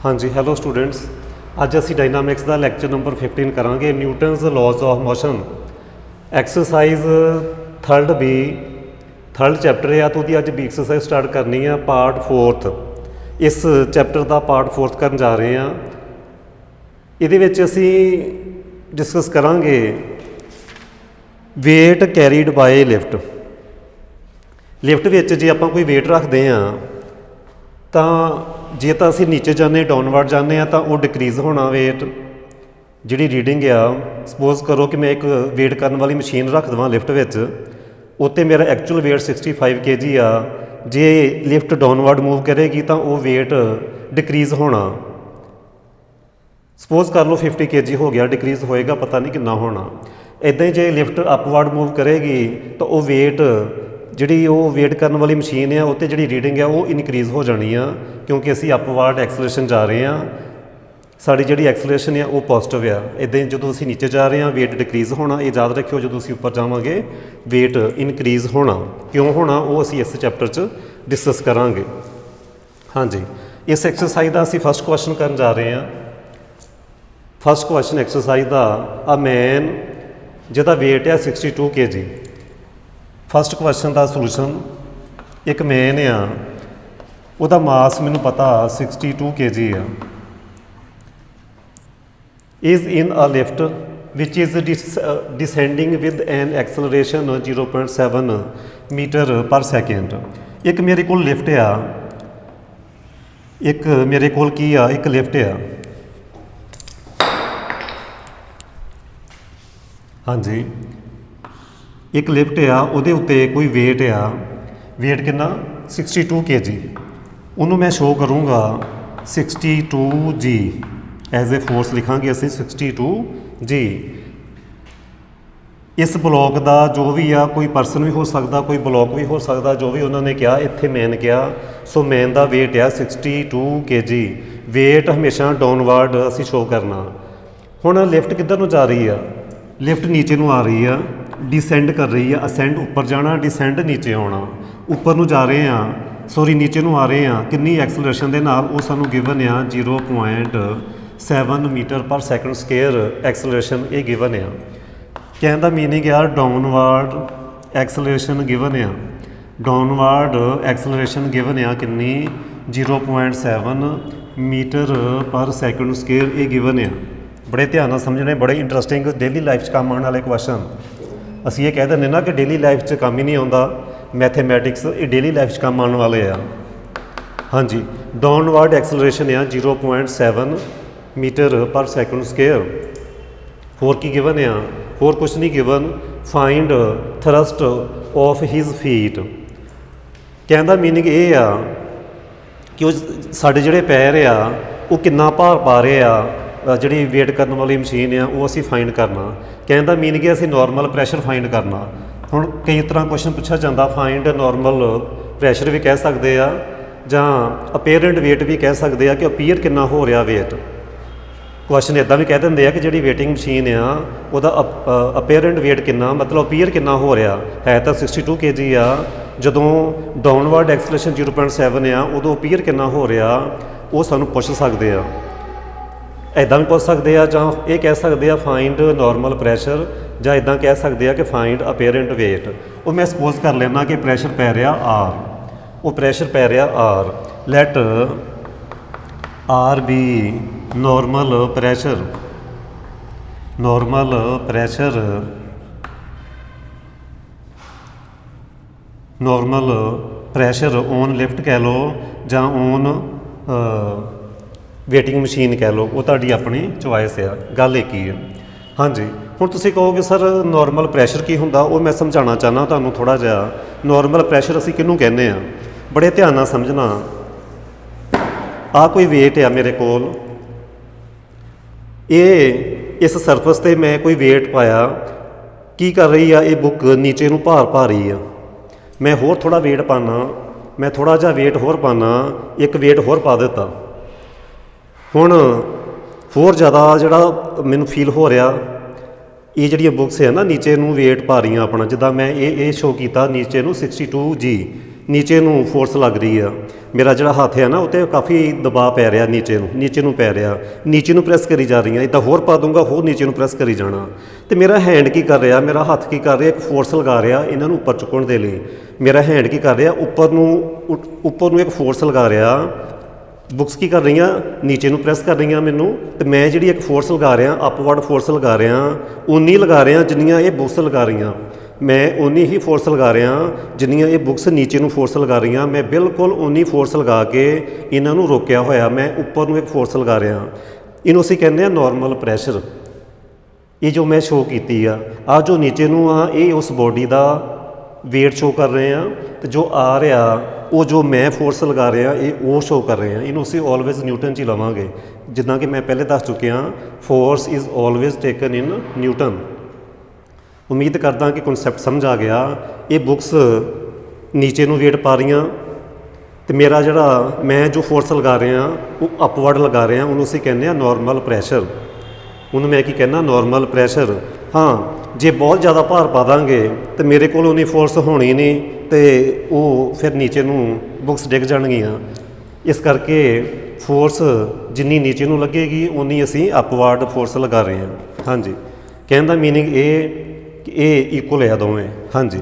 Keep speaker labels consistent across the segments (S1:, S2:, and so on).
S1: हाँ जी, hello students. अज असी dynamics का लैक्चर नंबर 15 करांगे। Newton's laws of motion exercise third B third chapter है तो अज बी एक्सरसाइज स्टार्ट करनी है पार्ट 4th। इस चैप्टर का पार्ट 4th करन जा रहे हैं। ये असी डिस्कस करांगे weight carried by lift. Lift में जे आप कोई वेट रखते हैं तो जे तो असी नीचे जाने डाउनवर्ड जाने तो वो डिक्रीज़ होना वेट जी रीडिंग आ। सपोज करो कि मैं एक वेट करने वाली मशीन रख देवां लिफ्ट में, उत्ते मेरा एक्चुअल वेट 65 kg आ। जे लिफ्ट डाउनवर्ड मूव करेगी तो वो वेट डिक्रीज़ होना। सपोज कर लो 50 kg हो गया, डिक्रीज़ होएगा पता नहीं कितना होना। इदां ही जे लिफ्ट अपवर्ड मूव करेगी तो वो वेट जी वो वेट करने वाली मशीन है उत्ते जी रीडिंग है वो इनक्रीज़ हो जानी आ, क्योंकि असी अपवर्ड एक्सलेशन जा रहे हैं। साड़ी जी एक्सलेशन है वो पॉजिटिव आ। इदां ही जो असी नीचे जा रहे हैं वेट डिक्रीज़ होना। ये याद रखियो, जो असी उपर जावांगे वेट इनक्रीज़ होना। क्यों होना वो असी इस चैप्टर च डिस्कस करांगे। हाँ जी, इस एक्सरसाइज का असी फस्ट क्वेश्चन करन जा रहे हैं। फस्ट क्वेश्चन एक्सरसाइज का आ मैन जिहदा वेट है 62 kg। फस्ट क्वेश्चन का सोल्यूशन एक मैन आ, उसका मास मैनू पता 62 kg आ। Is in a lift which is descending with an acceleration 0.7 metre per second. एक मेरे को लिफ्ट आ, एक मेरे को की आ, एक लिफ्ट आ। हाँ जी, एक लिफ्ट आ, उहदे उत्ते कोई वेट आ, वेट कितना 62 kg। उन्होंने मैं शो करूँगा 62G एज ए फोर्स लिखांगे असी 62G। इस ब्लॉक का जो भी आ, कोई परसन भी हो सकता, कोई ब्लॉक भी हो सकता, जो भी उन्होंने कहा इत्थे मैन कहा। सो मैन का वेट आ 62 kg। वेट हमेशा डाउनवर्ड असी शो करना। हुण लिफ्ट किधर नूं जा रही है? लिफ्ट नीचे नूं आ रही है, डिसेंड कर रही है। असेंड उपर जाना, डिसेंड नीचे आना। उपर नूं जा रहे हैं, सॉरी नीचे नूं आ रहे हैं। कितनी एक्सलरेशन के नाल वो सानूं गिवन आ 0.7 metre per second square acceleration ये गिवन आ। कहने का मीनिंग आ डाउनवर्ड एक्सलरेशन गिवन आ। डाउनवर्ड एक्सलरेशन गिवन आ कितनी 0.7 मीटर पर सैकेंड स्केयर ये गिवन आ। बड़े ध्यान नाल समझने, बड़े इंटरस्टिंग डेली लाइफ च काम आने वाले क्वेश्चन। असी ये कह दें ना कि डेली लाइफ च काम ही नहीं आता मैथेमैटिक्स, ये डेली लाइफ च काम आने वाले आ। हाँ जी, डाउनवर्ड एक्सलरेशन आ 0.7 मीटर पर सैकेंड स्केयर। होर की गिवन आ? होर कुछ नहीं given. Find thrust of his feet. कहने का मीनिंग ये आ कि साडे जिहड़े पैर आ वो कितना भार पा रहे आ। जी वेट करने वाली मशीन है वो असी फाइंड करना। कहने का मीन कि असी नॉर्मल प्रैशर फाइंड करना। हुण कई तरह क्वेश्चन पूछा जाता, फाइंड नॉर्मल प्रैशर भी कह सकते हैं, जां अपेरेंट वेट भी कह सकते हैं कि अपीयर कितना हो रहा वेट। क्वेश्चन इदा भी कह देंगे कि जी वेटिंग मशीन आ वह अपेरेंट वेट कितना, मतलब अपीयर कितना हो रहा है। तो 62 kg आ, जदों डाउनवर्ड एक्सलेशन 0.7 आ उदों अपीयर कितना हो रहा वो सानूं पुछ सकते हैं। इदा भी पूछ सकते हैं, जां ये कह सकते हैं फाइंड नॉर्मल प्रैशर, जां इदा कह सकते हैं कि फाइंड अपेरेंट वेट। वो मैं सपोज कर लेना कि प्रैशर पै रहा आर, वो प्रैशर पै रहा R. Let R be normal pressure. Normal pressure, normal pressure on lift कह लो जां ऑन वेटिंग मशीन कह लो, वो तुहाडी अपनी चॉइस आ। गल एक ही है। हाँ जी, हुण तुसीं कहोगे सर नॉर्मल प्रैशर की हुंदा, वो मैं समझाना चाहना तुहानूं थोड़ा जिहा। नॉर्मल प्रैशर असीं किहनूं कहने आ, बड़े ध्यान नाल समझना। आ कोई वेट आ मेरे कोल, ये इस सरफस ते मैं कोई वेट पाया, की कर रही आ ये बुक नीचे नूं भार पा रही आ। मैं होर थोड़ा वेट पाना, मैं थोड़ा जिहा वेट होर पाना, एक वेट होर पा दिता। हुण होर ज़्यादा जिहड़ा मैनूं फील हो रहा, ये जिहड़ियां बुक्स है ना नीचे नूं वेट पा रही अपना। जिद्दां मैं ये शो किया नीचे नूं 62G नीचे नूं फोर्स लग रही है। ਮੇਰਾ ਜਿਹੜਾ ਹੱਥ ਹੈ ਨਾ ਉਹ 'ਤੇ ਕਾਫੀ ਦਬਾਅ ਪੈ ਰਿਹਾ ਨੀਚੇ ਨੂੰ ਪੈ ਰਿਹਾ, ਨੀਚੇ ਨੂੰ ਪ੍ਰੈਸ ਕਰੀ ਜਾ ਰਹੀ ਹਾਂ। ਇੱਦਾਂ ਹੋਰ ਪਾ ਦੂੰਗਾ, ਹੋਰ ਨੀਚੇ ਨੂੰ ਪ੍ਰੈਸ ਕਰੀ ਜਾਣਾ। ਤੇ ਮੇਰਾ ਹੈਂਡ ਕੀ ਕਰ ਰਿਹਾ, ਮੇਰਾ ਹੱਥ ਕੀ ਕਰ ਰਿਹਾ, ਇੱਕ ਫੋਰਸ ਲਗਾ ਰਿਹਾ ਇਹਨਾਂ ਨੂੰ ਉੱਪਰ ਚੁੱਕਣ ਦੇ ਲਈ। ਮੇਰਾ ਹੈਂਡ ਕੀ ਕਰ ਰਿਹਾ, ਉੱਪਰ ਨੂੰ ਇੱਕ ਫੋਰਸ ਲਗਾ ਰਿਹਾ। ਬੁੱਕਸ ਕੀ ਕਰ ਰਹੀਆਂ, ਨੀਚੇ ਨੂੰ ਪ੍ਰੈਸ ਕਰ ਰਹੀਆਂ ਮੈਨੂੰ, ਤੇ ਮੈਂ ਜਿਹੜੀ ਇੱਕ ਫੋਰਸ ਲਗਾ ਰਿਹਾ, ਅਪਵਰਡ ਫੋਰਸ ਲਗਾ ਰਿਹਾ, ਉਨੀ ਲਗਾ ਰਿਹਾ ਜਿੰਨੀਆਂ ਇਹ ਬੁੱਕਸ ਲਗਾ ਰਹੀਆਂ। ਮੈਂ ਉਨੀ ਹੀ ਫੋਰਸ ਲਗਾ ਰਿਹਾ ਜਿੰਨੀਆਂ ਇਹ ਬੁੱਕਸ ਨੀਚੇ ਨੂੰ ਫੋਰਸ ਲਗਾ ਰਹੀਆਂ। ਮੈਂ ਬਿਲਕੁਲ ਉਨੀ ਫੋਰਸ ਲਗਾ ਕੇ ਇਹਨਾਂ ਨੂੰ ਰੋਕਿਆ ਹੋਇਆ। ਮੈਂ ਉੱਪਰ ਨੂੰ ਇੱਕ ਫੋਰਸ ਲਗਾ ਰਿਹਾ। ਇਹਨੂੰ ਅਸੀਂ ਕਹਿੰਦੇ ਹਾਂ ਨਾਰਮਲ ਪ੍ਰੈਸ਼ਰ। ਇਹ ਜੋ ਮੈਂ ਸ਼ੋਅ ਕੀਤੀ ਆ ਜੋ ਨੀਚੇ ਨੂੰ ਆ, ਇਹ ਉਸ ਬੋਡੀ ਦਾ ਵੇਟ ਸ਼ੋਅ ਕਰ ਰਹੇ ਆ, ਤੇ ਜੋ ਆ ਰਿਹਾ ਉਹ ਜੋ ਮੈਂ ਫੋਰਸ ਲਗਾ ਰਿਹਾ ਇਹ ਉਹ ਸ਼ੋਅ ਕਰ ਰਹੇ ਆ। ਇਹਨੂੰ ਅਸੀਂ ਆਲਵੇਜ਼ ਨਿਊਟਨ 'ਚ ਹੀ ਲਵਾਂਗੇ। ਜਿੱਦਾਂ ਕਿ ਮੈਂ ਪਹਿਲੇ ਦੱਸ ਚੁੱਕਿਆ, force is always taken in Newton. ਉਮੀਦ ਕਰਦਾ ਕਿ ਕਨਸੈਪਟ ਸਮਝ ਆ ਗਿਆ। ਇਹ ਬੁੱਕਸ ਨੀਚੇ ਨੂੰ ਵੇਟ ਪਾ ਰਹੀਆਂ, ਤੇ ਮੇਰਾ ਜਿਹੜਾ ਮੈਂ ਜੋ ਫੋਰਸ ਲਗਾ ਰਿਹਾ ਉਹ ਅਪਵਰਡ ਲਗਾ ਰਿਹਾ, ਉਹਨੂੰ ਅਸੀਂ ਕਹਿੰਦੇ ਆ ਨਾਰਮਲ ਪ੍ਰੈਸ਼ਰ। ਉਹਨੂੰ ਮੈਂ ਕੀ ਕਹਿੰਦਾ, ਨਾਰਮਲ ਪ੍ਰੈਸ਼ਰ। ਹਾਂ, ਜੇ ਬਹੁਤ ਜ਼ਿਆਦਾ ਭਾਰ ਪਾ ਦਾਂਗੇ ਤੇ ਮੇਰੇ ਕੋਲ ਉਨੀ ਫੋਰਸ ਹੋਣੀ ਨਹੀਂ, ਤੇ ਉਹ ਫਿਰ ਨੀਚੇ ਨੂੰ ਬੁੱਕਸ ਡਿੱਗ ਜਾਣਗੀਆਂ। ਇਸ ਕਰਕੇ ਫੋਰਸ ਜਿੰਨੀ ਨੀਚੇ ਨੂੰ ਲੱਗੇਗੀ ਉਨੀ ਅਸੀਂ ਅਪਵਰਡ ਫੋਰਸ ਲਗਾ ਰਹੇ ਹਾਂ। ਹਾਂਜੀ, ਕਹਿਣ ਦਾ ਮੀਨਿੰਗ ਇਹ ਕਿ ਇਹ ਇਕੁਅਲ ਹੈ ਦੋਵੇਂ। ਹਾਂਜੀ,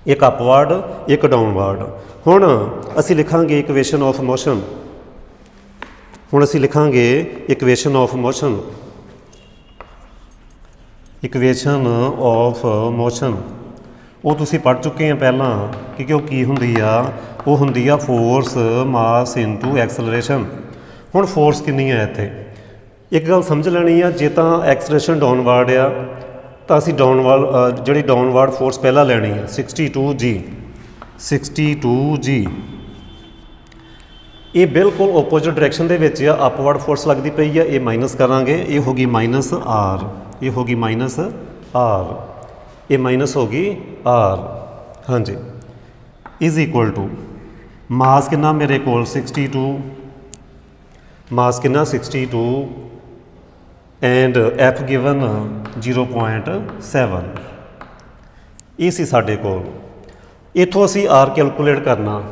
S1: ਇੱਕ ਅਪਵਰਡ, ਇੱਕ ਡਾਊਨਵਰਡ। ਹੁਣ ਅਸੀਂ ਲਿਖਾਂਗੇ ਇਕੁਏਸ਼ਨ ਆਫ ਮੋਸ਼ਨ। ਹੁਣ ਅਸੀਂ ਲਿਖਾਂਗੇ equation of motion. Equation of motion ਉਹ ਤੁਸੀਂ ਪੜ੍ਹ ਚੁੱਕੇ ਆ ਪਹਿਲਾਂ ਕਿ ਉਹ ਕੀ ਹੁੰਦੀ ਆ। ਉਹ ਹੁੰਦੀ ਆ ਫੋਰਸ ਮਾਸ ਇਨਟੂ ਐਕਸਲਰੇਸ਼ਨ। ਹੁਣ ਫੋਰਸ ਕਿੰਨੀ ਆ ਇੱਥੇ, ਇੱਕ ਗੱਲ ਸਮਝ ਲੈਣੀ ਆ। ਜੇ ਤਾਂ ਐਕਸਲਰੇਸ਼ਨ ਡਾਊਨਵਰਡ ਆ ਤਾਂ ਅਸੀਂ ਜਿਹੜੀ ਡਾਊਨਵਰਡ ਫੋਰਸ ਪਹਿਲਾਂ ਲੈਣੀ ਆ 62G। ਇਹ ਬਿਲਕੁਲ ਓਪੋਜ਼ਿਟ ਡਾਇਰੈਕਸ਼ਨ ਦੇ ਵਿੱਚ ਆ, ਅਪਵਰਡ ਫੋਰਸ ਲੱਗਦੀ ਪਈ ਆ। ਇਹ ਮਾਈਨਸ ਕਰਾਂਗੇ, ਇਹ ਹੋ ਗਈ -R, ਇਹ ਹੋ ਗਈ -R, ਇਹ ਮਾਈਨਸ ਹੋ ਗਈ R। ਹਾਂਜੀ, ਇਜ਼ ਇਕੁਅਲ ਟੂ ਮਾਸ ਕਿੰਨਾ ਮੇਰੇ ਕੋਲ 62, ਮਾਸ ਕਿੰਨਾ 62, ਐਂਡ F ਗਿਵਨ 0.7। ਇਹ ਸੀ ਸਾਡੇ ਕੋਲ। ਇੱਥੋਂ ਅਸੀਂ R ਕੈਲਕੂਲੇਟ ਕਰਨਾ।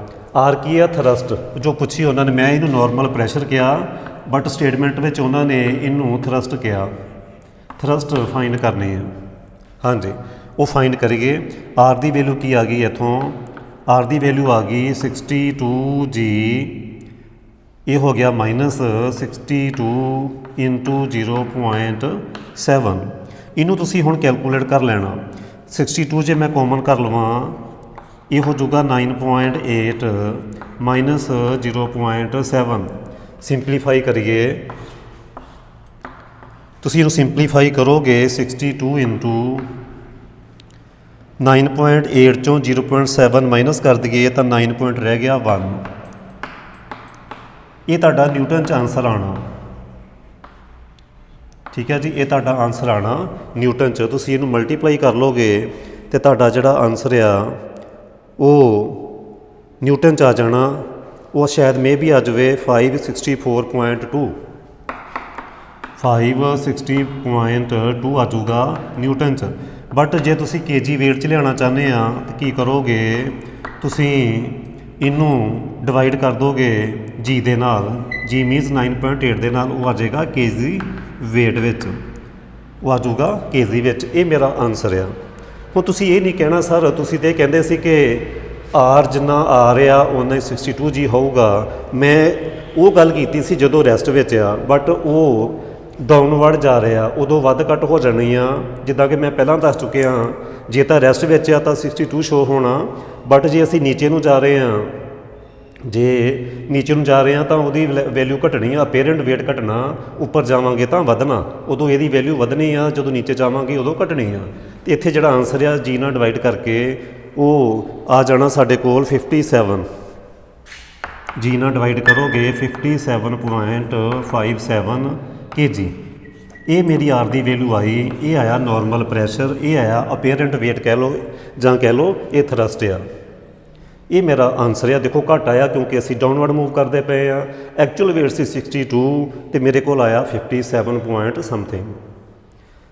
S1: R ਕੀ ਆ, ਥਰਸਟ। ਜੋ ਪੁੱਛੀ ਉਹਨਾਂ ਨੇ, ਮੈਂ ਇਹਨੂੰ ਨਾਰਮਲ ਪ੍ਰੈਸ਼ਰ ਕਿਹਾ, ਬਟ ਸਟੇਟਮੈਂਟ ਵਿੱਚ ਉਹਨਾਂ ਨੇ ਇਹਨੂੰ ਥਰਸਟ ਕਿਹਾ। ਥਰਸਟ ਫਾਈਂਡ ਕਰਨੀ ਹੈ। ਹਾਂਜੀ, ਉਹ ਫਾਈਂਡ ਕਰੀਏ। R ਦੀ ਵੈਲਿਊ ਕੀ ਆ ਗਈ ਇੱਥੋਂ, R ਦੀ ਵੈਲਿਊ ਆ ਗਈ 62G। ਇਹ ਹੋ ਗਿਆ -62 ਇੰਟੂ 0.7। ਇਹਨੂੰ ਤੁਸੀਂ ਹੁਣ ਕੈਲਕੂਲੇਟ ਕਰ ਲੈਣਾ। 62 ਜੇ ਮੈਂ ਕਾਮਨ ਕਰ ਲਵਾਂ, ਇਹ ਹੋ ਜਾਊਗਾ 9.8 ਮਾਈਨਸ 0.7। ਸਿੰਪਲੀਫਾਈ ਕਰੀਏ, ਤੁਸੀਂ ਇਹਨੂੰ ਸਿੰਪਲੀਫਾਈ ਕਰੋਗੇ 62 ਇੰਟੂ 9.8 ਚੋਂ 0.7 ਮਾਈਨਸ ਕਰ ਦਈਏ ਤਾਂ 9 ਪੁਆਇੰਟ ਰਹਿ ਗਿਆ 1। ਇਹ ਤੁਹਾਡਾ ਨਿਊਟਨ 'ਚ ਆਨਸਰ ਆਉਣਾ। ਠੀਕ ਹੈ ਜੀ, ਇਹ ਤੁਹਾਡਾ ਆਨਸਰ ਆਉਣਾ ਨਿਊਟਨ 'ਚ। ਤੁਸੀਂ ਇਹਨੂੰ ਮਲਟੀਪਲਾਈ ਕਰ ਲੋਗੇ ਤੇ ਤੁਹਾਡਾ ਜਿਹੜਾ ਆਨਸਰ ਆ ਉਹ ਨਿਊਟਨ 'ਚ ਆ ਜਾਣਾ। ਉਹ ਸ਼ਾਇਦ ਮੇ ਵੀ ਆ ਜਾਵੇ 564.2, 560.2 ਆ ਜਾਊਗਾ ਨਿਊਟਨ 'ਚ। ਬਟ ਜੇ ਤੁਸੀਂ kg ਵੇਟ 'ਚ ਲਿਆਉਣਾ ਚਾਹੁੰਦੇ ਆ ਤਾਂ ਕੀ ਕਰੋਗੇ, ਤੁਸੀਂ ਇਹਨੂੰ ਡਿਵਾਈਡ ਕਰ ਦੋਗੇ G ਦੇ ਨਾਲ। G ਮੀਨਸ 9.8 ਦੇ ਨਾਲ, ਉਹ ਆ ਜਾਏਗਾ kg ਵੇਟ ਵਿੱਚ, ਉਹ ਆ ਜਾਊਗਾ kg ਵਿੱਚ। ਇਹ ਮੇਰਾ ਆਨਸਰ ਆ। ਹੁਣ ਤੁਸੀਂ ਇਹ ਨਹੀਂ ਕਹਿਣਾ ਸਰ, ਤੁਸੀਂ ਤਾਂ ਇਹ ਕਹਿੰਦੇ ਸੀ ਕਿ R ਜਿੰਨਾ ਆ ਰਿਹਾ ਉਨਾ ਹੀ 62G ਹੋਊਗਾ। ਮੈਂ ਉਹ ਗੱਲ ਕੀਤੀ ਸੀ ਜਦੋਂ ਰੈਸਟ ਵਿੱਚ ਆ, ਬਟ ਉਹ ਡਾਊਨਵਰਡ ਜਾ ਰਿਹਾ, ਉਦੋਂ ਵੱਧ ਘੱਟ ਹੋ ਜਾਣੀ ਆ। ਜਿੱਦਾਂ ਕਿ ਮੈਂ ਪਹਿਲਾਂ ਦੱਸ ਚੁੱਕਿਆ, ਜੇ ਤਾਂ ਰੈਸਟ ਵਿੱਚ ਆ ਤਾਂ 62 ਸ਼ੋ ਹੋਣਾ, ਬਟ ਜੇ ਅਸੀਂ ਨੀਚੇ ਨੂੰ ਜਾ ਰਹੇ ਹਾਂ, ਜੇ ਨੀਚੇ ਨੂੰ ਜਾ ਰਹੇ ਹਾਂ ਤਾਂ ਉਹਦੀ ਵੈਲਿਊ ਘਟਣੀ ਆ, ਅਪੇਰੈਂਟ ਵੇਟ ਘਟਣਾ। ਉੱਪਰ ਜਾਵਾਂਗੇ ਤਾਂ ਵਧਣਾ, ਉਦੋਂ ਇਹਦੀ ਵੈਲਿਊ ਵਧਣੀ ਆ, ਜਦੋਂ ਨੀਚੇ ਜਾਵਾਂਗੇ ਉਦੋਂ ਘਟਣੀ ਆ। ਅਤੇ ਇੱਥੇ ਜਿਹੜਾ ਆਨਸਰ ਆ G ਨਾਲ ਡਿਵਾਈਡ ਕਰਕੇ ਉਹ ਆ ਜਾਣਾ ਸਾਡੇ ਕੋਲ 57। G ਨਾਲ ਡਿਵਾਈਡ ਕਰੋਗੇ 57.57 kg। ਇਹ ਮੇਰੀ R ਦੀ ਵੈਲਿਊ ਆਈ। ਇਹ ਆਇਆ ਨਾਰਮਲ ਪ੍ਰੈਸ਼ਰ, ਇਹ ਆਇਆ ਅਪੇਰੈਂਟ ਵੇਟ ਕਹਿ ਲਓ ਜਾਂ ਕਹਿ ਲਓ ਇਹ ਥਰਸਟ ਆ। ਇਹ ਮੇਰਾ ਆਨਸਰ ਆ। ਦੇਖੋ ਘੱਟ ਆਇਆ ਕਿਉਂਕਿ ਅਸੀਂ ਡਾਊਨਵਰਡ ਮੂਵ ਕਰਦੇ ਪਏ ਆ। ਐਕਚੁਅਲ ਵੇਟ ਸੀ 62 ਅਤੇ ਮੇਰੇ ਕੋਲ ਆਇਆ 57 ਪੁਆਇੰਟ ਸਮਥਿੰਗ।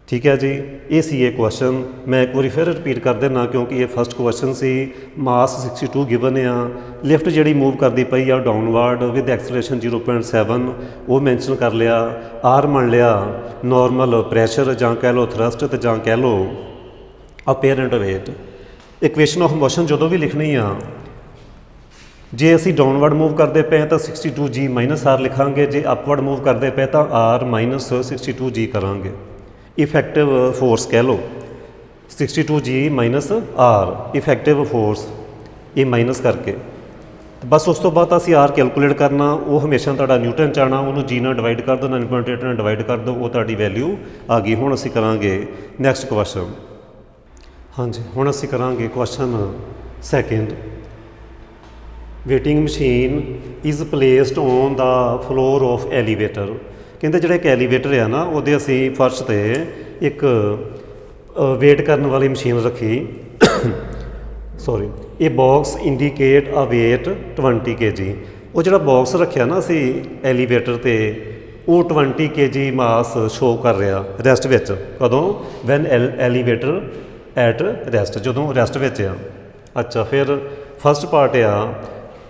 S1: ठीक है जी। ये सी ये क्वेश्चन मैं एक बार फिर रिपीट कर देना क्योंकि ये फस्ट क्वेश्चन सी। मास 62 गिवन आ, लिफ्ट जी मूव करती पई आ डाउनवर्ड विद एक्सलरेशन 0.7 वो मैंशन कर लिया। आर मान लिया नॉर्मल प्रैशर जां कह लो थ्रस्ट तो जां कह लो apparent weight. Equation of motion जो भी लिखनी आ, जे असी डाउनवर्ड मूव करते पे तो 62 जी माइनस आर लिखांगे, जे अपवर्ड मूव करते पे तो आर माइनस 62 जी करांगे। इफैक्टिव फोर्स कह लो 62 g minus are effective force ये माइनस करके बस उस तो बाद असी आर कैलकुलेट करना। वो हमेशा तुहाडा न्यूटन च आना, उन्होंने जी नाल डिवाइड कर दो, 9.8 नाल डिवाइड कर दो, वो तुहाडी वैल्यू आ गई। हुण असी करांगे नैक्सट क्वेश्चन। हाँ जी, हुण असी करांगे question second. Waiting machine is placed on the floor of elevator. कहते जो एक एलीवेटर है ना वो असी फर्श ते एक वेट करने वाली मशीन रखी सॉरी ये बॉक्स इंडीकेट अ वेट 20 kg। वो जो बॉक्स रखा ना असी एलीवेटर ते वो 20 kg मास शो कर रहा रैसट विच। कदों वैन एलीवेटर एट रैसट, जो रैसट विच आ। अच्छा, फिर फस्ट पार्ट आ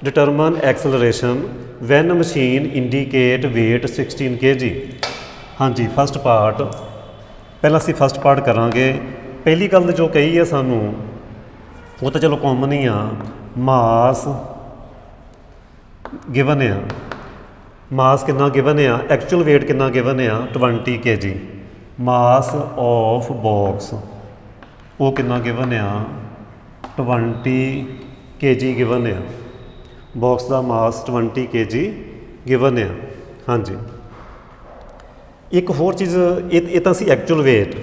S1: determine acceleration when machine indicate weight 16 kg। हाँ जी, फस्ट पार्ट पहला असी फस्ट पार्ट करांगे। पहली गल जो कही है सानू वो तो चलो कॉमन ही आ, मास गिवन आ। मास कितना गिवन आ, एक्चुअल वेट कितना गिवन आ 20 kg। मास ऑफ बॉक्स वो कितना गिवन आ 20 kg गिवन आ। बॉक्स का मास 20 kg गिवन आ। हाँ जी, एक होर चीज़ ये तो सी एक्चुअल वेट।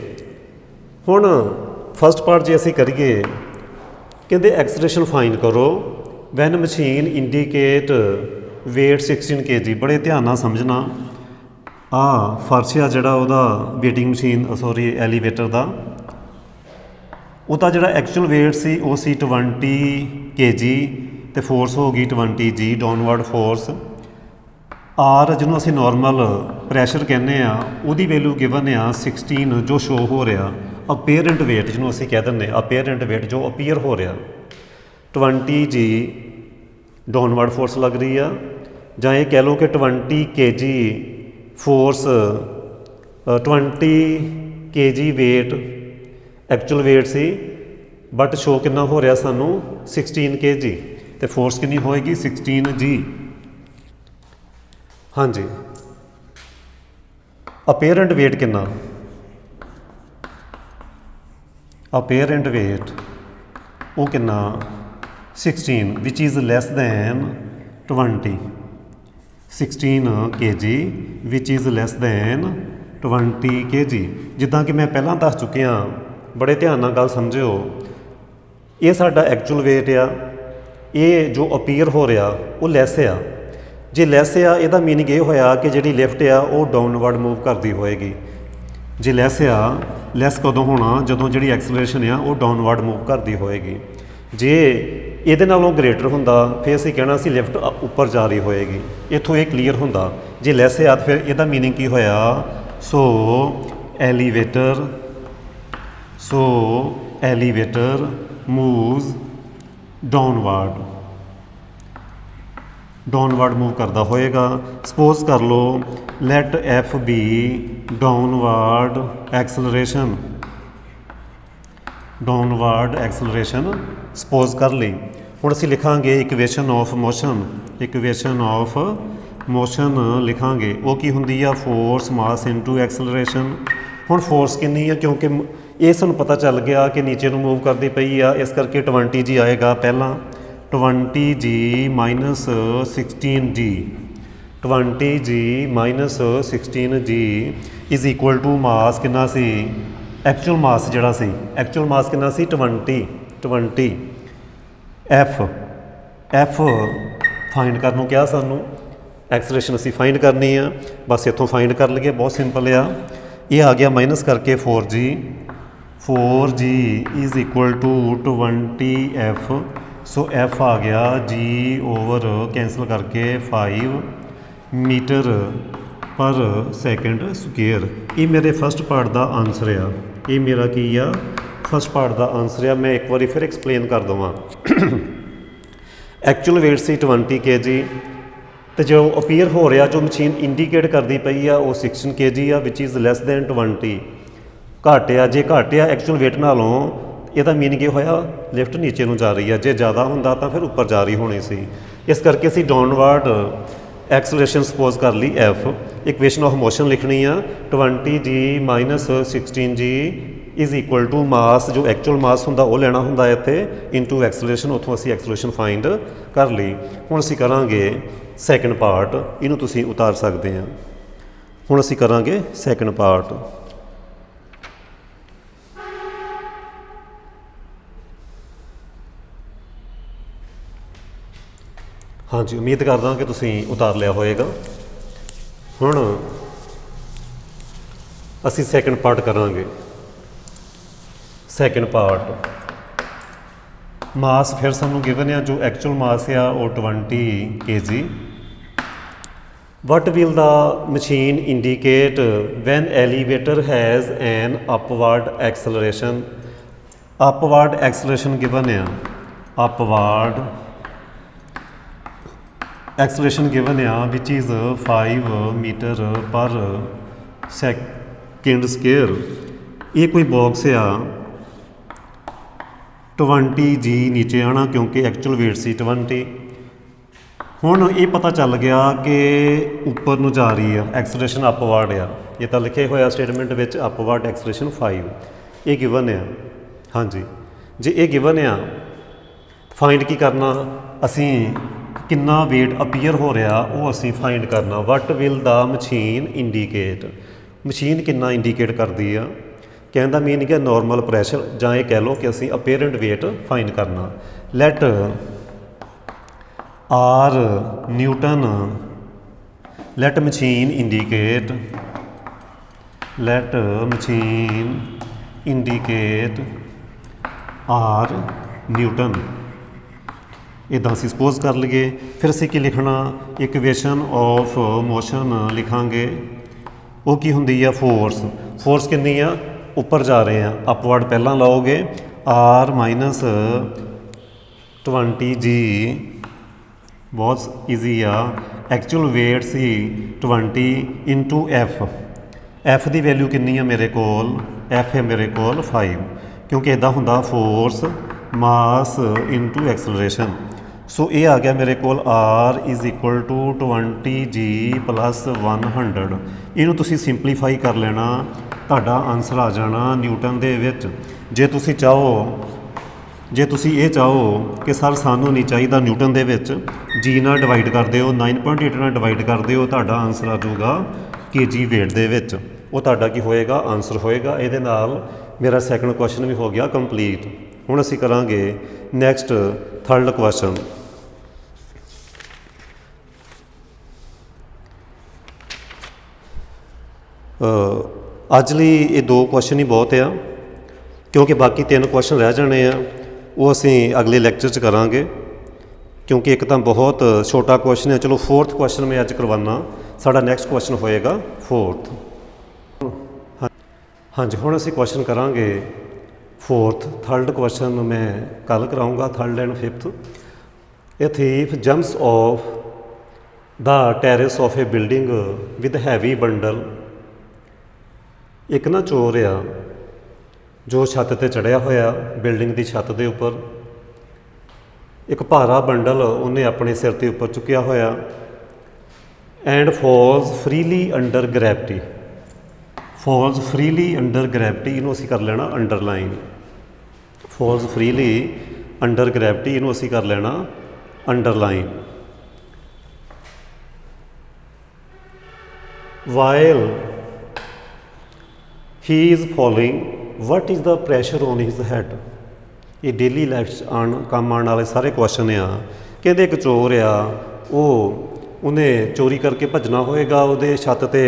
S1: हुण फस्ट पार्ट जे असी करिए कहते एक्सलरेशन फाइंड करो when machine indicate weight 16 kg। बड़े ध्यान नाल समझना। आ फर्श आ जिहड़ा उहदा वेटिंग मशीन सॉरी एलीवेटर का उहदा जिहड़ा एक्चुअल वेट सी वो सी 20 kg तो फोर्स हो गई 20 जी डाउनवर्ड फोर्स। आर जिन्होंने असी नॉर्मल प्रैशर कहने उहदी वैल्यू गिवन आ 16 जो शो हो रहा। अपेरेंट वेट जिन्होंने असी कह दें अपेरेंट वेट जो अपीयर हो रहा 20 जी डाउनवर्ड फोर्स लग रही है, जां ये कह लो कि 20 kg force 20 kg weight actual weight सी बट शो कितना हो रहा सानू 16 kg तो फोर्स कितनी होएगी 16 जी। हाँ जी, अपेरेंट वेट कितना, अपेरेंट वेट वो कितना 16 विच is less than 20 16 kg which is less than 20 kg। जिद्दां कि मैं पहलां दस चुकिया, बड़े ध्यान नाल गल समझिओ। ये साडा एक्चुअल वेट आ, ये जो अपीयर हो रहा वो लैस आ। जे लैस आ यदा मीनिंग ये होया कि जी लिफ्ट आ वो डाउनवर्ड मूव करती होएगी। जे लैस आ, लैस कदों होना जदों जी एक्सलरेशन आ वो डाउनवर्ड मूव करती होएगी। जे ये नालों ग्रेटर होंदा फिर असीं कहना सी लिफ्ट उपर जा रही होएगी। इत्थों ये क्लीयर होंदा। जे लैस आ तो फिर यदा मीनिंग की होया so elevator moves downward move करता होएगा। सपोज कर लो let F B downward acceleration suppose कर ली। हुण असीं लिखांगे इक्वेशन ऑफ मोशन लिखांगे वो की हुंदी आ फोर्स मास इनटू एक्सलरेशन। हुण फोर्स कितनी है क्योंकि ये सानू पता चल गया कि नीचे नूं मूव करती पई आ, इस करके 20 जी आएगा। पहला 20 G minus 16 G 20 G minus 16 G is equal to mass कितना सी एक्चुअल मास जिहड़ा सी एक्चुअल मास कितना सी 20 एफ फाइंड करनों क्या सानू एक्सलरेशन असी फाइंड करनी है। बस इतों फाइंड कर लीए, बहुत सिंपल आ। ये आ गया माइनस करके 4 g is equal to 20 F. So F आ गया जी ओवर कैंसल करके 5 मीटर पर सैकेंड स्क्वेयर। ये मेरे फस्ट पार्ट का आंसर आ, ये मेरा की आ फस्ट पार्ट का आंसर आ। मैं एक बार फिर एक्सप्लेन कर देवां। एक्चुअल वेट सी 20 kg, तो जो अपीयर हो रहा, जो मशीन इंਡੀਕੇਟ करती पई आ वो 16 kg आ, विच इज़ लैस दैन 20। घट आ, जे घट आ एक्चुअल वेट नालों, ਇਹਦਾ ਮੀਨਿੰਗ ਇਹ ਹੋਇਆ ਲਿਫਟ ਨੀਚੇ ਨੂੰ ਜਾ ਰਹੀ ਹੈ, ਜੇ ਜ਼ਿਆਦਾ ਹੁੰਦਾ ਤਾਂ ਫਿਰ ਉੱਪਰ ਜਾ ਰਹੀ ਹੋਣੀ ਸੀ। ਇਸ ਕਰਕੇ ਅਸੀਂ ਡਾਊਨਵਰਡ ਐਕਸਲਰੇਸ਼ਨ ਸਪੋਜ਼ ਕਰ ਲਈ ਐਫ। ਇਕੁਏਸ਼ਨ ਆਫ ਮੋਸ਼ਨ ਲਿਖਣੀ ਆ 20g minus 16g is equal to mass, ਜੋ ਐਕਚੁਅਲ ਮਾਸ ਹੁੰਦਾ ਉਹ ਲੈਣਾ ਹੁੰਦਾ ਇੱਥੇ, ਇਨਟੂ ਐਕਸਲਰੇਸ਼ਨ। ਉੱਥੋਂ ਅਸੀਂ ਐਕਸਲਰੇਸ਼ਨ ਫਾਈਂਡ ਕਰ ਲਈ। ਹੁਣ ਅਸੀਂ ਕਰਾਂਗੇ ਸੈਕਿੰਡ ਪਾਰਟ, ਇਹਨੂੰ ਤੁਸੀਂ ਉਤਾਰ ਸਕਦੇ ਆ। ਹੁਣ ਅਸੀਂ ਕਰਾਂਗੇ ਸੈਕਿੰਡ ਪਾਰਟ। हाँ जी, उम्मीद करदा कि तुसीं उतार लिया होएगा। हुण असीं सैकेंड पार्ट करांगे। सैकेंड पार्ट मास फिर सानूं गिवन आ, जो एक्चुअल मास आ वो 20 kg। What will the machine indicate when elevator has an upward acceleration. Upward acceleration given आ, अपवर्ड एक्सलरेशन गिवन आ which is 5 metre per second square. ये कोई box आ 20g नीचे आना क्योंकि एक्चुअल वेट सी 20। हुण ये पता चल गया कि उपर नूं जा रही है एक्सलरेशन, अपवर्ड आ। ये तो लिखे होया स्टेटमेंट विच अपवर्ड एक्सलरेशन 5। ये गिवन आ। हाँ जी, जे ये गिवन आ, फाइंड की करना असीं, कितना वेट अपीयर हो रहा वो असी फाइंड करना। What will the machine indicate, machine कितना इंਡੀਕੇਟ करती है। कहने का मीनिंग है नॉर्मल प्रैशर, जां ये कह लो कि असी अपेरेंट वेट फाइंड करना। Let R newton, let machine indicate, let machine indicate R newton. इदा असी सपोज कर लीए। फिर असी की लिखना, इक्वेशन ऑफ मोशन लिखांगे। वो की हुंदी आ फोर्स। फोर्स कितनी आ, उपर जा रहे हैं, अपवर्ड पहला लाओगे, आर माइनस 20g, बहुत ईजी आ। एक्चुअल वेट सी 20 इंटू एफ। एफ की वैल्यू कितनी है मेरे कोल, एफ है मेरे कोल 5, क्योंकि इदा हुंदा force mass into acceleration. So ये आ गया मेरे कोल R is equal to 20g plus 100। इनू तुसी सिंपलीफाई कर लेना, तुहाडा आंसर आ जाना न्यूटन दे विच। जे तुसी चाहो, जे तुसी ये चाहो कि सर सानू नहीं चाहिए न्यूटन दे विच, जी नाल डिवाइड कर दिओ, 9.8 नाल डिवाइड कर दिओ, तुहाडा आंसर आ जाऊगा kg वेट दे विच। वो तुहाडा की होएगा, आंसर होएगा। इहदे नाल मेरा सैकेंड क्वेश्चन भी हो गया कंप्लीट। हुण असीं करांगे नैक्सट थर्ड क्वेश्चन। अज लई ये 2 क्वेश्चन ही बहुत आ, क्योंकि बाकी 3 क्वेश्चन रह जाने आ, वो असीं अगले लैक्चर च करांगे, क्योंकि एक तो बहुत छोटा क्वेश्चन है। चलो फोर्थ क्वेश्चन मैं अज करवाना, साडा नैक्सट क्वेश्चन होएगा फोर्थ। हाँ जी, हुण असीं क्वेश्चन करांगे फोर्थ। थर्ड क्वेश्चन मैं कल कराऊँगा, third and fifth. A thief jumps of the terrace of A building with heavy bundle. एक ना चोर आ जो छत ते चढ़िया होया, बिल्डिंग की छत के उपर एक भारा बंडल उन्हें अपने सिर के उपर चुकिया होया। And falls freely under gravity. Falls freely under gravity, इनू असी कर लेना underline. Falls freely under gravity, इनू असी कर लेना underline. While he is following, what is the pressure on his had. ये डेली लाइफ आन काम आने वाले सारे क्वेश्चन आ। कहते एक चोर आ, वो उन्हें चोरी करके भजना होएगा, उहदे छत ते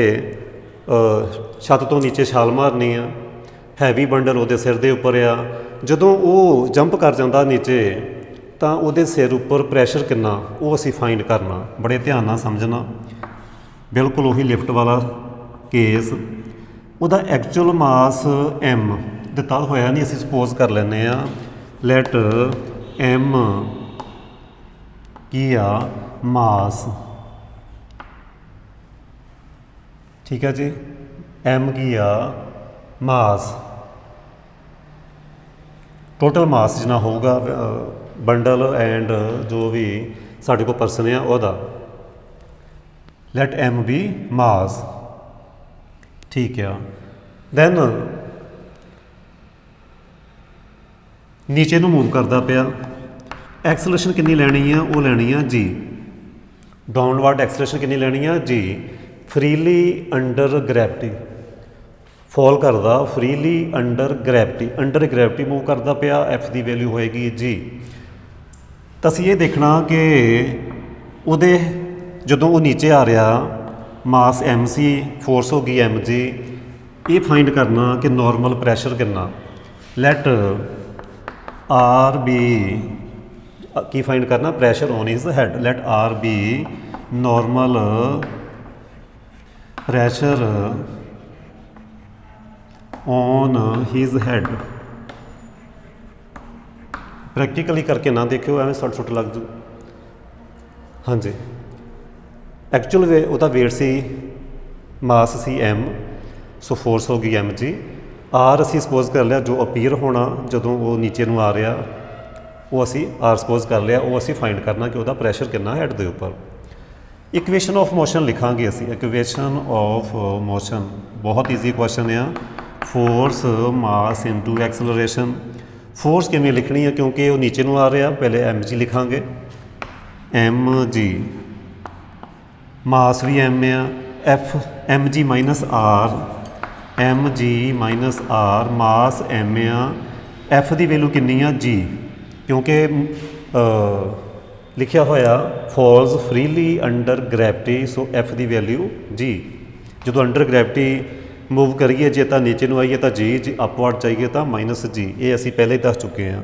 S1: छत तो नीचे छाल मारनी आ, हैवी बंडल उहदे सिर दे उपर आ। जदों वो जंप कर जाता नीचे, तो उहदे सिर उपर प्रैशर कितना वो असी फाइंड करना। बड़े ध्यान नाल समझना, ਬਿਲਕੁਲ ਉਹੀ ਲਿਫਟ ਵਾਲਾ ਕੇਸ। ਉਹਦਾ ਐਕਚੁਅਲ ਮਾਸ m ਦਿੱਤਾ ਹੋਇਆ ਨਹੀਂ, ਅਸੀਂ ਸਪੋਜ਼ ਕਰ ਲੈਂਦੇ ਹਾਂ ਲੈਟ m ਕੀ ਆ ਮਾਸ, ਠੀਕ ਹੈ ਜੀ। m ਕੀ ਆ ਮਾਸ, ਟੋਟਲ ਮਾਸ ਜਿੰਨਾ ਹੋਊਗਾ ਬੰਡਲ ਐਂਡ ਜੋ ਵੀ ਸਾਡੇ ਕੋਲ ਪਰਸਨ ਆ ਉਹਦਾ, ਲੈਟ m ਵੀ ਮਾਸ, ਠੀਕ ਆ। ਦੈਨ ਨੀਚੇ ਨੂੰ ਮੂਵ ਕਰਦਾ ਪਿਆ, ਐਕਸਲਰੇਸ਼ਨ ਕਿੰਨੀ ਲੈਣੀ ਆ, ਉਹ ਲੈਣੀ ਆ g। ਡਾਊਨਵਰਡ ਐਕਸਲਰੇਸ਼ਨ ਕਿੰਨੀ ਲੈਣੀ ਆ g। ਫਰੀਲੀ ਅੰਡਰ ਗ੍ਰੈਵਿਟੀ ਫੋਲ ਕਰਦਾ, ਫਰੀਲੀ ਅੰਡਰ ਗ੍ਰੈਵਿਟੀ ਮੂਵ ਕਰਦਾ ਪਿਆ, f ਦੀ ਵੈਲਿਊ ਹੋਏਗੀ g। ਤਾਂ ਅਸੀਂ ਇਹ ਦੇਖਣਾ ਕਿ ਉਹਦੇ ਜਦੋਂ ਉਹ ਨੀਚੇ ਆ ਰਿਹਾ ਮਾਸ m ਸੀ, ਫੋਰਸ ਹੋ ਗਈ mg। ਇਹ ਫਾਈਂਡ ਕਰਨਾ ਕਿ ਨੋਰਮਲ ਪ੍ਰੈਸ਼ਰ ਕਿੰਨਾ, ਲੈਟ r ਬੀ, ਕੀ ਫਾਈਂਡ ਕਰਨਾ, pressure on his head, let r be normal pressure on his head. Practically ਕਰਕੇ ਨਾ ਦੇਖਿਓ, ਐਵੇਂ ਸੱਟ ਲੱਗ ਜੂ। ਹਾਂਜੀ, ਐਕਚੁਅਲ ਉਹਦਾ ਵੇਟ ਸੀ, ਮਾਸ ਸੀ m, ਸੋ ਫੋਰਸ ਹੋ ਗਈ mg। r ਅਸੀਂ ਸਪੋਜ਼ ਕਰ ਲਿਆ ਜੋ ਅਪੀਅਰ ਹੋਣਾ ਜਦੋਂ ਉਹ ਨੀਚੇ ਨੂੰ ਆ ਰਿਹਾ, ਉਹ ਅਸੀਂ r ਸਪੋਜ਼ ਕਰ ਲਿਆ। ਉਹ ਅਸੀਂ ਫਾਈਂਡ ਕਰਨਾ ਕਿ ਉਹਦਾ ਪ੍ਰੈਸ਼ਰ ਕਿੰਨਾ ਹੈਡ ਦੇ ਉੱਪਰ। ਇਕੁਏਸ਼ਨ ਆਫ ਮੋਸ਼ਨ ਲਿਖਾਂਗੇ ਅਸੀਂ, ਇਕੁਏਸ਼ਨ ਆਫ ਮੋਸ਼ਨ ਬਹੁਤ ਈਜ਼ੀ ਕੁਐਸਚਨ ਆ। ਫੋਰਸ ਮਾਸ ਇਨਟੂ ਐਕਸਲਰੇਸ਼ਨ। ਫੋਰਸ ਕਿਵੇਂ ਲਿਖਣੀ ਹੈ, ਕਿਉਂਕਿ ਉਹ ਨੀਚੇ ਨੂੰ ਆ ਰਿਹਾ, ਪਹਿਲੇ mg ਲਿਖਾਂਗੇ, mg। ਮਾਸ ਵੀ m ਆ, f mg minus r, mg minus r, ਮਾਸ m ਆ, f ਦੀ ਵੈਲਿਊ ਕਿੰਨੀ ਆ g, ਕਿਉਂਕਿ ਲਿਖਿਆ ਹੋਇਆ ਫੋਲਸ ਫਰੀਲੀ ਅੰਡਰ ਗ੍ਰੈਵਿਟੀ, ਸੋ f ਦੀ ਵੈਲਿਊ g। ਜਦੋਂ ਅੰਡਰ ਗ੍ਰੈਵਿਟੀ ਮੂਵ ਕਰੀਏ, ਜੇ ਤਾਂ ਨੀਚੇ ਨੂੰ ਆਈਏ ਤਾਂ g, ਜੇ ਅਪਵਰਡ ਚਾਹੀਏ ਤਾਂ ਮਾਈਨਸ g। ਇਹ ਅਸੀਂ ਪਹਿਲੇ ਹੀ ਦੱਸ ਚੁੱਕੇ ਹਾਂ।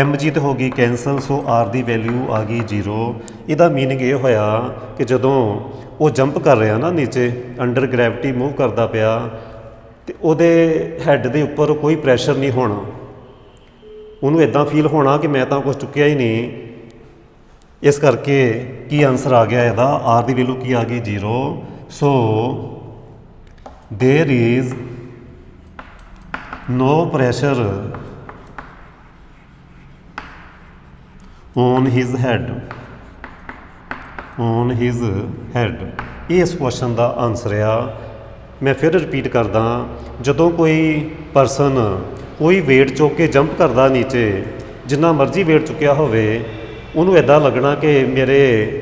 S1: mg ਤਾਂ ਹੋ ਗਈ ਕੈਂਸਲ, ਸੋ r ਦੀ ਵੈਲਿਊ ਆ ਗਈ 0। ਇਹਦਾ ਮੀਨਿੰਗ ਇਹ ਹੋਇਆ ਕਿ ਜਦੋਂ ਉਹ ਜੰਪ ਕਰ ਰਿਹਾ ਨਾ ਨੀਚੇ, ਅੰਡਰ ਗ੍ਰੈਵਿਟੀ ਮੂਵ ਕਰਦਾ ਪਿਆ, ਅਤੇ ਉਹਦੇ ਹੈਡ ਦੇ ਉੱਪਰ ਕੋਈ ਪ੍ਰੈਸ਼ਰ ਨਹੀਂ ਹੋਣਾ। ਉਹਨੂੰ ਇੱਦਾਂ ਫੀਲ ਹੋਣਾ ਕਿ ਮੈਂ ਤਾਂ ਕੁਛ ਚੁੱਕਿਆ ਹੀ ਨਹੀਂ। ਇਸ ਕਰਕੇ ਕੀ ਆਨਸਰ ਆ ਗਿਆ ਇਹਦਾ, r ਦੀ ਵੈਲਿਊ ਕੀ ਆ ਗਈ 0। ਸੋ there is no pressure on his head, ਇਹ ਇਸ ਕੁਐਸਚਨ ਦਾ ਆਨਸਰ ਆ। ਮੈਂ ਫਿਰ ਰਿਪੀਟ ਕਰਦਾ, ਜਦੋਂ ਕੋਈ ਪਰਸਨ ਕੋਈ ਵੇਟ ਚੁੱਕ ਕੇ ਜੰਪ ਕਰਦਾ ਨੀਚੇ, ਜਿੰਨਾ ਮਰਜ਼ੀ ਵੇਟ ਚੁੱਕਿਆ ਹੋਵੇ, ਉਹਨੂੰ ਇੱਦਾਂ ਲੱਗਣਾ ਕਿ ਮੇਰੇ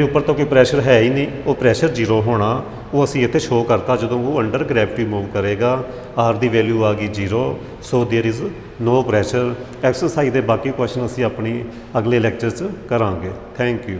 S1: ਉੱਪਰ ਤਾਂ ਕੋਈ ਪ੍ਰੈਸ਼ਰ ਹੈ ਹੀ ਨਹੀਂ, ਉਹ ਪ੍ਰੈਸ਼ਰ 0 ਹੋਣਾ। ਉਹ ਅਸੀਂ ਇੱਥੇ ਸ਼ੋਅ ਕਰਤਾ ਜਦੋਂ ਉਹ ਅੰਡਰ ਗ੍ਰੈਵਿਟੀ ਮੂਵ ਕਰੇਗਾ, r ਦੀ ਵੈਲਿਊ ਆ ਗਈ 0। So there is no pressure. Exercise ਦੇ ਬਾਕੀ ਕੁਐਸਚਨ ਅਸੀਂ ਆਪਣੀ ਅਗਲੇ ਲੈਕਚਰ 'ਚ ਕਰਾਂਗੇ। Thank you.